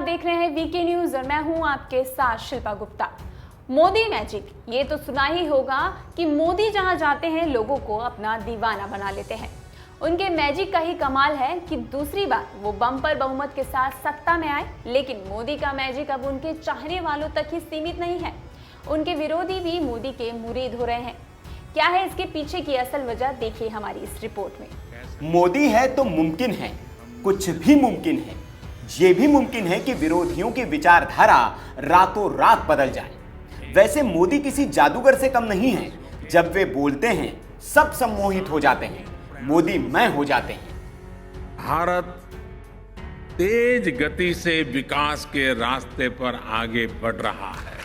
देख रहे हैं वीके न्यूज और मैं हूं आपके साथ शिल्पा गुप्ता। मोदी मैजिक, ये तो सुना ही होगा कि मोदी जहां जाते हैं लोगों को अपना दीवाना बना लेते हैं। उनके मैजिक का ही कमाल है कि दूसरी बार वो बम्पर बहुमत के साथ सत्ता में आए, लेकिन मोदी का मैजिक अब उनके चाहने वालों तक ही सीमित नहीं है। उनके विरोधी भी मोदी के मुरीद हो रहे हैं। क्या है इसके पीछे की असल वजह, देखिए हमारी इस रिपोर्ट में। मोदी है तो मुमकिन है, कुछ भी मुमकिन है। ये भी मुमकिन है कि विरोधियों की विचारधारा रातों रात बदल जाए। वैसे मोदी किसी जादूगर से कम नहीं है। जब वे बोलते हैं सब सम्मोहित हो जाते हैं, मोदी मैं हो जाते हैं। भारत तेज गति से विकास के रास्ते पर आगे बढ़ रहा है।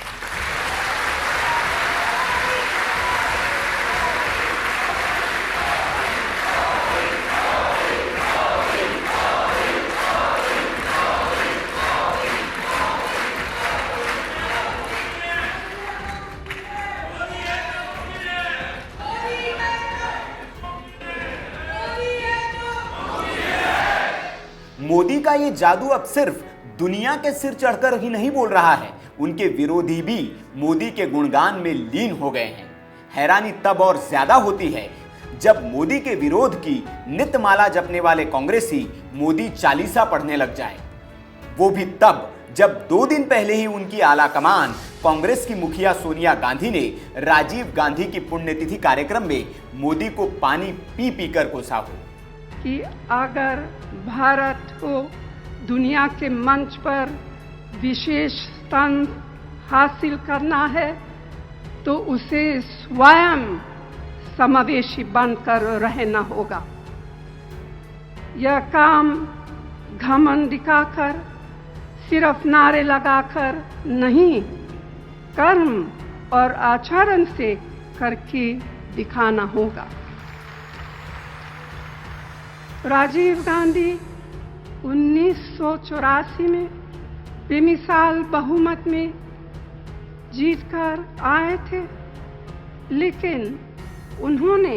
मोदी का ये जादू अब सिर्फ दुनिया के सिर चढ़कर ही नहीं बोल रहा है, उनके विरोधी भी मोदी के गुणगान में लीन हो गए हैं। हैरानी तब और ज्यादा होती है जब मोदी के विरोध की नित्यमाला जपने वाले कांग्रेसी मोदी चालीसा पढ़ने लग जाए। वो भी तब जब 2 दिन पहले ही उनकी आला कमान कांग्रेस की मुखिया सोनिया गांधी ने राजीव गांधी की पुण्यतिथि कार्यक्रम में मोदी को पानी पी पी कर कोसा हो कि अगर भारत को दुनिया के मंच पर विशेष स्थान हासिल करना है तो उसे स्वयं समावेशी बनकर रहना होगा। यह काम घमंड दिखाकर, सिर्फ नारे लगाकर नहीं, कर्म और आचरण से करके दिखाना होगा। राजीव गांधी 1984 में बेमिसाल बहुमत में जीतकर आए थे, लेकिन उन्होंने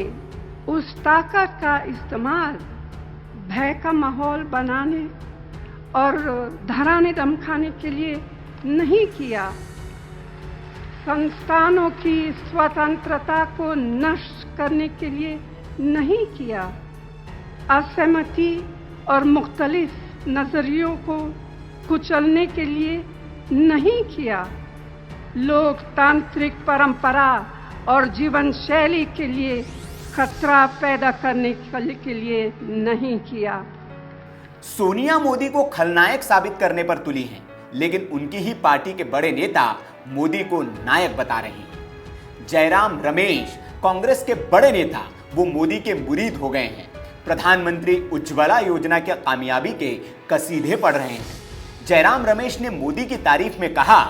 उस ताकत का इस्तेमाल भय का माहौल बनाने और डराने धमकाने के लिए नहीं किया। संस्थानों की स्वतंत्रता को नष्ट करने के लिए नहीं किया। असहमति और मुख्तलिफ नजरियों को कुचलने के लिए नहीं किया। लोकतांत्रिक परंपरा और जीवन शैली के लिए खतरा पैदा करने के लिए नहीं किया। सोनिया मोदी को खलनायक साबित करने पर तुली हैं, लेकिन उनकी ही पार्टी के बड़े नेता मोदी को नायक बता रहे हैं। जयराम रमेश, कांग्रेस के बड़े नेता, वो मोदी के मुरीद हो गए हैं। प्रधानमंत्री उज्ज्वला योजना की कामयाबी के कसीदे पढ़ रहे हैं। जयराम रमेश ने मोदी की तारीफ में कहा,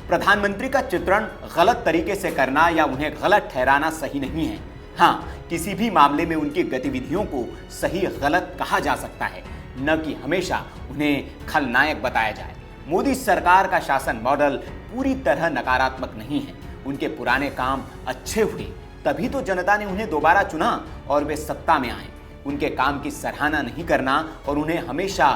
प्रधानमंत्री का चित्रण गलत तरीके से करना या उन्हें गलत ठहराना सही नहीं है। हाँ, किसी भी मामले में उनकी गतिविधियों को सही गलत कहा जा सकता है, न कि हमेशा उन्हें खलनायक बताया जाए। मोदी सरकार का शासन मॉडल पूरी तरह नकारात्मक नहीं है। उनके पुराने काम अच्छे हुए, तभी तो जनता ने उन्हें दोबारा चुना और वे सत्ता में आए। उनके काम की सराहना नहीं करना और उन्हें हमेशा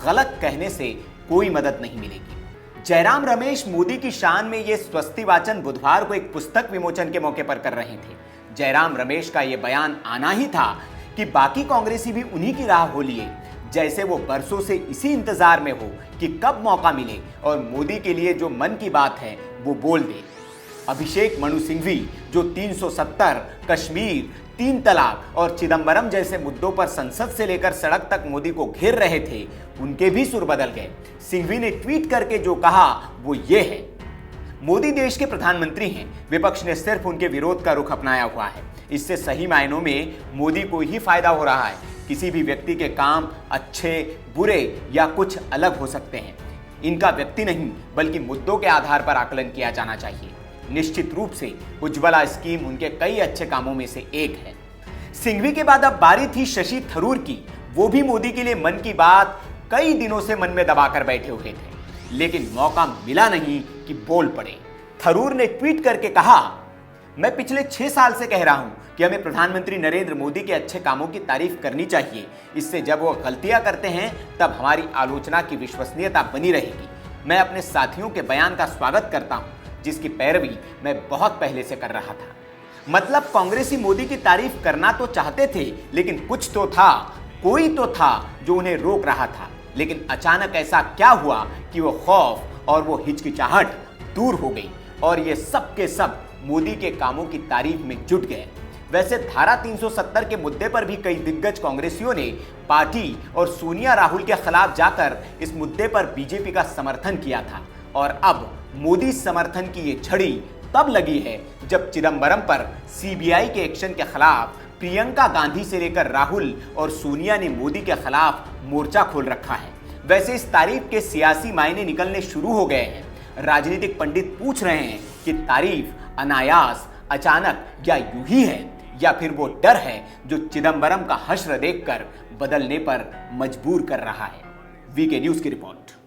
गलत कहने से कोई मदद नहीं मिलेगी। जयराम रमेश मोदी की शान में ये स्वस्ति वाचन बुधवार को एक पुस्तक विमोचन के मौके पर कर रहे थे। जयराम रमेश का ये बयान आना ही था कि बाकी कांग्रेसी भी उन्हीं की राह हो लिए, जैसे वो बरसों से इसी इंतजार में हो कि कब मौका मिले और मोदी के लिए जो मन की बात है वो बोल दे। अभिषेक मनु सिंघवी, जो 370, कश्मीर, 3 तलाक और चिदंबरम जैसे मुद्दों पर संसद से लेकर सड़क तक मोदी को घेर रहे थे, उनके भी सुर बदल गए। सिंघवी ने ट्वीट करके जो कहा वो ये है, मोदी देश के प्रधानमंत्री हैं, विपक्ष ने सिर्फ उनके विरोध का रुख अपनाया हुआ है। इससे सही मायनों में मोदी को ही फायदा हो रहा है। किसी भी व्यक्ति के काम अच्छे, बुरे या कुछ अलग हो सकते हैं। इनका व्यक्ति नहीं बल्कि मुद्दों के आधार पर आकलन किया जाना चाहिए। निश्चित रूप से उज्ज्वला स्कीम उनके कई अच्छे कामों में से एक है। सिंघवी के बाद अब बारी थी शशि थरूर की। वो भी मोदी के लिए मन की बात कई दिनों से मन में दबाकर बैठे हुए थे, लेकिन मौका मिला नहीं कि बोल पड़े। थरूर ने ट्वीट करके कहा, मैं पिछले 6 साल से कह रहा हूं कि हमें प्रधानमंत्री नरेंद्र मोदी के अच्छे कामों की तारीफ करनी चाहिए। इससे जब वो गलतियां करते हैं तब हमारी आलोचना की विश्वसनीयता बनी रहेगी। मैं अपने साथियों के बयान का स्वागत करता हूं जिसकी पैरवी मैं बहुत पहले से कर रहा था। मतलब कांग्रेसी मोदी की तारीफ करना तो चाहते थे, लेकिन कुछ तो था, कोई तो था जो उन्हें रोक रहा था। लेकिन अचानक ऐसा क्या हुआ कि वो खौफ और वो हिचकिचाहट दूर हो गई और ये सब के सब मोदी के कामों की तारीफ में जुट गए। वैसे धारा 370 के मुद्दे पर भी कई दिग्गज कांग्रेसियों ने पार्टी और सोनिया राहुल के खिलाफ जाकर इस मुद्दे पर बीजेपी का समर्थन किया था। और अब मोदी समर्थन की ये छड़ी तब लगी है जब चिदंबरम पर सीबीआई के एक्शन के खिलाफ प्रियंका गांधी से लेकर राहुल और सोनिया ने मोदी के खिलाफ मोर्चा खोल रखा है। वैसे इस तारीफ के सियासी मायने निकलने शुरू हो गए हैं। राजनीतिक पंडित पूछ रहे हैं कि तारीफ अनायास, अचानक या यूं ही है, या फिर वो डर है जो चिदंबरम का हश्र देखकर बदलने पर मजबूर कर रहा है। वीके न्यूज की रिपोर्ट।